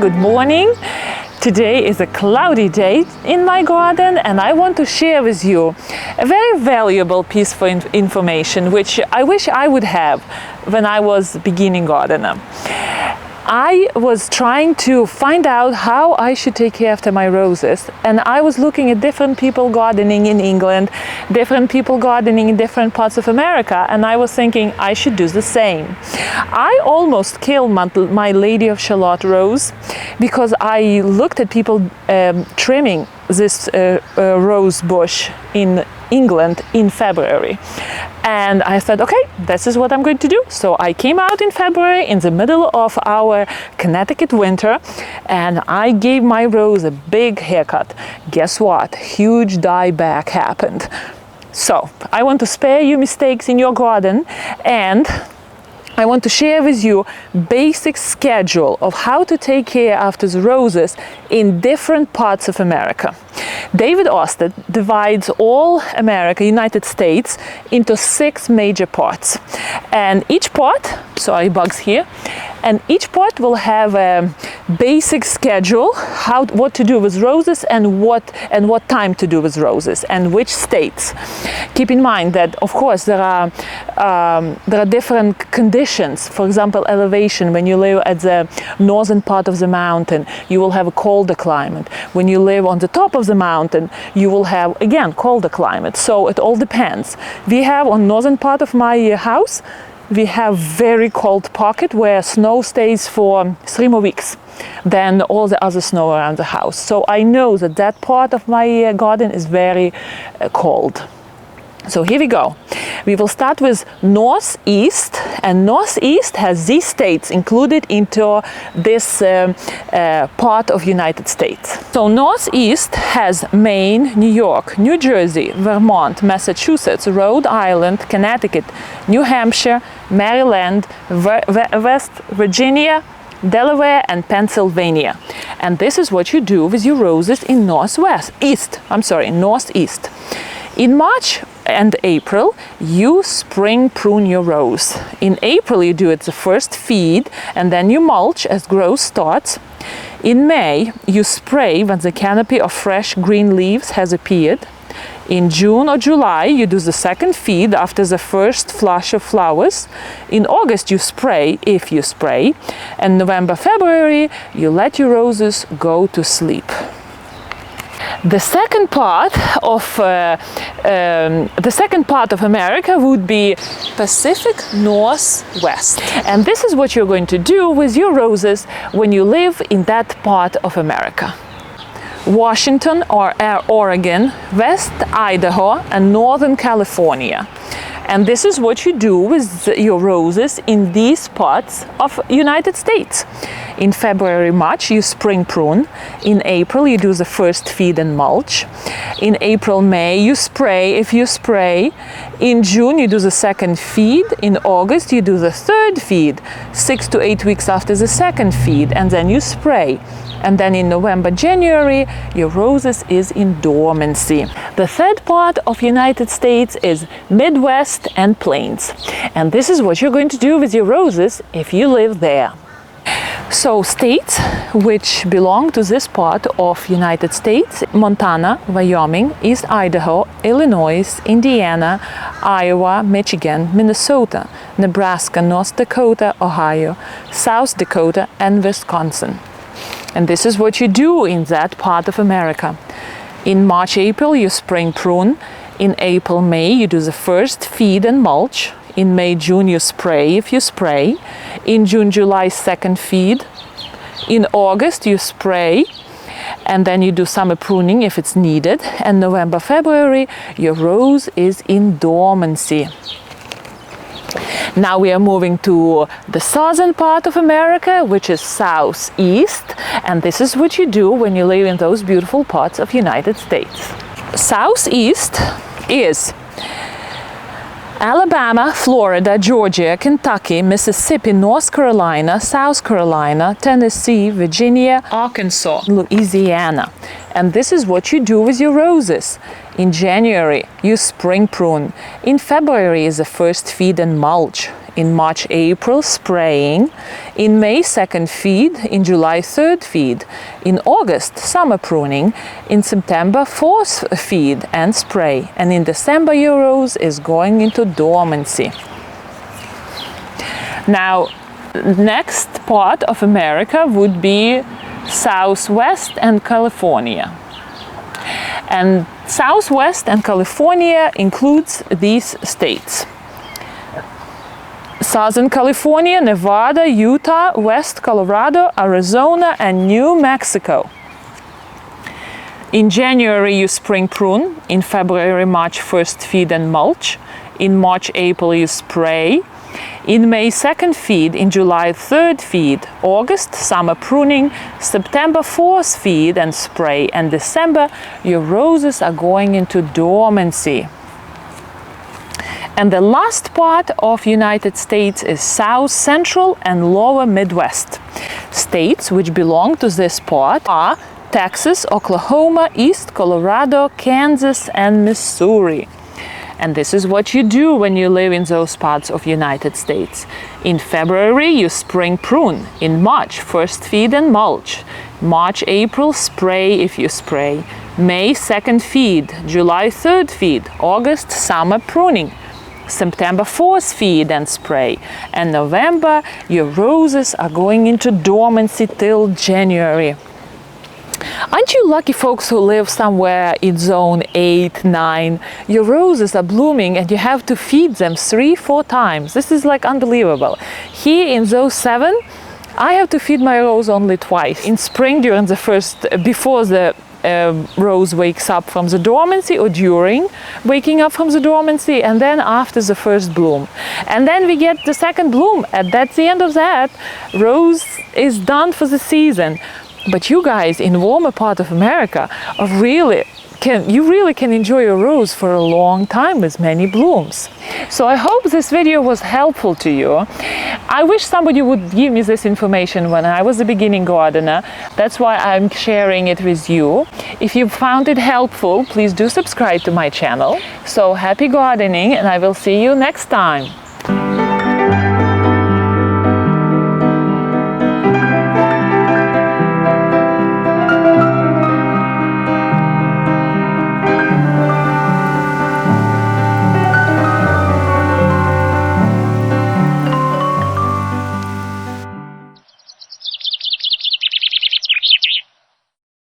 good morning. Today is a cloudy day in my garden and I want to share with you a very valuable piece of information which I wish I would have when I was a beginning gardener. I was trying to find out how I should take care after my roses, and I was looking at different people gardening in England, different people gardening in different parts of America, and I was thinking I should do the same. I almost killed my Lady of Shalott rose because I looked at people trimming this rose bush in England in February. And I thought, okay, this is what I'm going to do. So I came out in February in the middle of our Connecticut winter and I gave my rose a big haircut. Guess what? Huge dieback happened. So I want to spare you mistakes in your garden, and I want to share with you basic schedule of how to take care after the roses in different parts of America. David Oster divides all America, United States, into 6 major parts. And each part, sorry, bugs here, and each part will have a basic schedule, what to do with roses and what time to do with roses and which states. Keep in mind that, of course, there are different conditions. For example, elevation. When you live at the northern part of the mountain, you will have a colder climate. When you live on the top of the mountain, you will have, again, colder climate. So it all depends. We have on northern part of my house, we have very cold pocket where snow stays for 3 more weeks than all the other snow around the house. So I know that that part of my garden is very cold. So here we go. We will start with northeast, and northeast has these states included into this part of United States. So northeast has Maine, New York, New Jersey, Vermont, Massachusetts, Rhode Island, Connecticut, New Hampshire, Maryland, West Virginia, Delaware and Pennsylvania. And this is what you do with your roses in northeast. In March and April, you spring prune your rose. In April, you do it the first feed, and then you mulch as growth starts. In May, you spray when the canopy of fresh green leaves has appeared. In June or July, you do the second feed after the first flush of flowers. In August, you spray, if you spray. And November, February, you let your roses go to sleep. The second part of America would be Pacific Northwest. And this is what you're going to do with your roses when you live in that part of America. Washington or Oregon, West Idaho and Northern California. And this is what you do with your roses in these parts of United States. In February, March, you spring prune. In April, you do the first feed and mulch. In April, May, you spray if you spray. In June, you do the second feed. In August, you do the third feed, 6 to 8 weeks after the second feed, and then you spray. And then in November, January, your roses is in dormancy. The third part of United States is Midwest and Plains. And this is what you're going to do with your roses if you live there. So states which belong to this part of United States: Montana, Wyoming, East Idaho, Illinois, Indiana, Iowa, Michigan, Minnesota, Nebraska, North Dakota, Ohio, South Dakota, and Wisconsin. And this is what you do in that part of America. In March, April, you spring prune. In April, May, you do the first feed and mulch. In May, June, you spray if you spray. In June, July, second feed. In August, you spray. And then you do summer pruning if it's needed. And November, February, your rose is in dormancy. Now we are moving to the southern part of America, which is southeast, and this is what you do when you live in those beautiful parts of United States. Southeast is Alabama, Florida, Georgia, Kentucky, Mississippi, North Carolina, South Carolina, Tennessee, Virginia, Arkansas, Louisiana. And this is what you do with your roses. In January, you spring prune. In February is the first feed and mulch. In March, April, spraying. In May, second feed. In July, third feed. In August, summer pruning. In September, fourth feed and spray. And in December, your rose is going into dormancy. Now, next part of America would be Southwest and California. And Southwest and California includes these states: Southern California, Nevada, Utah, West Colorado, Arizona, and New Mexico. In January, you spring prune. In February, March, first feed and mulch. In March, April, you spray. In May, second feed. In July, third feed. August, summer pruning. September, fourth feed and spray. And December, your roses are going into dormancy. And the last part of United States is South Central and Lower Midwest. States which belong to this part are Texas, Oklahoma, East Colorado, Kansas, and Missouri. And this is what you do when you live in those parts of United States. In February, you spring prune. In March, first feed and mulch. March, April, spray if you spray. May, second feed. July, third feed. August, summer pruning. September, fourth feed and spray. And November, your roses are going into dormancy till January. Aren't you lucky folks who live somewhere in zone 8, 9? Your roses are blooming and you have to feed them 3-4 times. This is like unbelievable. Here in zone 7, I have to feed my rose only twice. In spring, during the first, before the rose wakes up from the dormancy, or during waking up from the dormancy, and then after the first bloom. And then we get the second bloom, and that's the end of that. Rose is done for the season. But you guys in warmer part of America are really can enjoy your rose for a long time with many blooms. So I hope this video was helpful to you. I wish somebody would give me this information when I was a beginning gardener. That's why I'm sharing it with you. If you found it helpful, please do subscribe to my channel. So happy gardening, and I will see you next time.